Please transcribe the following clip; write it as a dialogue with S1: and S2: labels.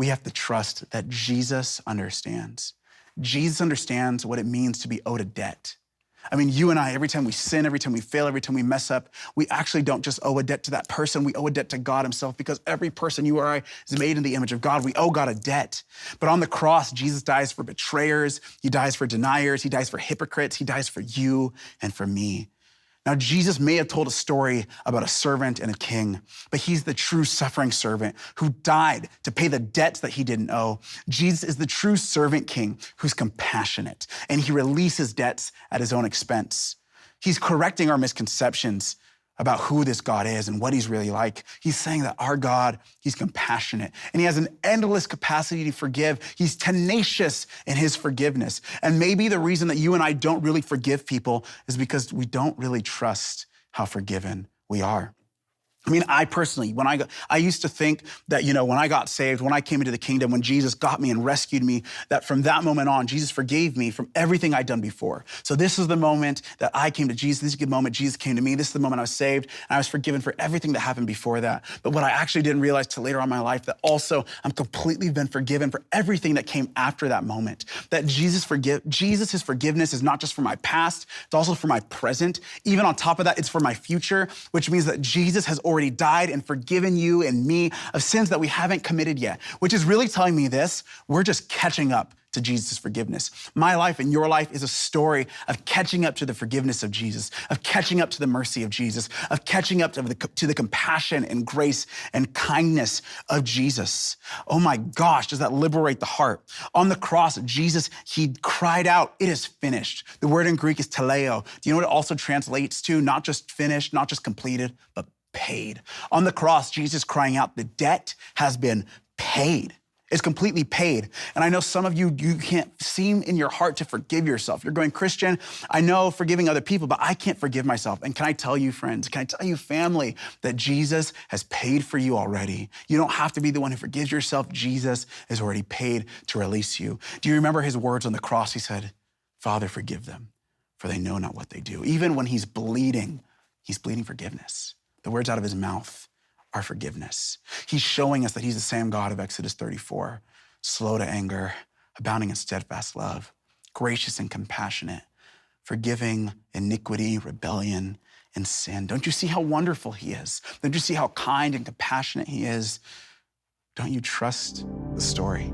S1: we have to trust that Jesus understands. Jesus understands what it means to be owed a debt. I mean, you and I, every time we sin, every time we fail, every time we mess up, we actually don't just owe a debt to that person. We owe a debt to God himself, because every person, you or I, is made in the image of God. We owe God a debt. But on the cross, Jesus dies for betrayers. He dies for deniers. He dies for hypocrites. He dies for you and for me. Now, Jesus may have told a story about a servant and a king, but he's the true suffering servant who died to pay the debts that he didn't owe. Jesus is the true servant king who's compassionate, and he releases debts at his own expense. He's correcting our misconceptions about who this God is and what he's really like. He's saying that our God, he's compassionate, and he has an endless capacity to forgive. He's tenacious in his forgiveness. And maybe the reason that you and I don't really forgive people is because we don't really trust how forgiven we are. I mean, I personally, I used to think that, when I got saved, when I came into the kingdom, when Jesus got me and rescued me, that from that moment on, Jesus forgave me from everything I'd done before. So this is the moment that I came to Jesus. This is the moment Jesus came to me. This is the moment I was saved, and I was forgiven for everything that happened before that. But what I actually didn't realize till later on in my life, that also I'm completely been forgiven for everything that came after that moment. That Jesus' forgiveness is not just for my past, it's also for my present. Even on top of that, it's for my future, which means that Jesus has already died and forgiven you and me of sins that we haven't committed yet, which is really telling me this: we're just catching up to Jesus' forgiveness. My life and your life is a story of catching up to the forgiveness of Jesus, of catching up to the mercy of Jesus, of catching up to the compassion and grace and kindness of Jesus. Oh my gosh, does that liberate the heart? On the cross, Jesus, he cried out, "It is finished." The word in Greek is teleo. Do you know what it also translates to? Not just finished, not just completed, but paid. On the cross, Jesus crying out, the debt has been paid. It's completely paid. And I know some of you can't seem in your heart to forgive yourself. You're going, "Christian, I know forgiving other people, but I can't forgive myself." And can I tell you, friends, can I tell you, family, that Jesus has paid for you already? You don't have to be the one who forgives yourself. Jesus has already paid to release you. Do you remember his words on the cross? He said, "Father, forgive them, for they know not what they do." Even when he's bleeding forgiveness. The words out of his mouth are forgiveness. He's showing us that he's the same God of Exodus 34, slow to anger, abounding in steadfast love, gracious and compassionate, forgiving iniquity, rebellion, and sin. Don't you see how wonderful he is? Don't you see how kind and compassionate he is? Don't you trust the story?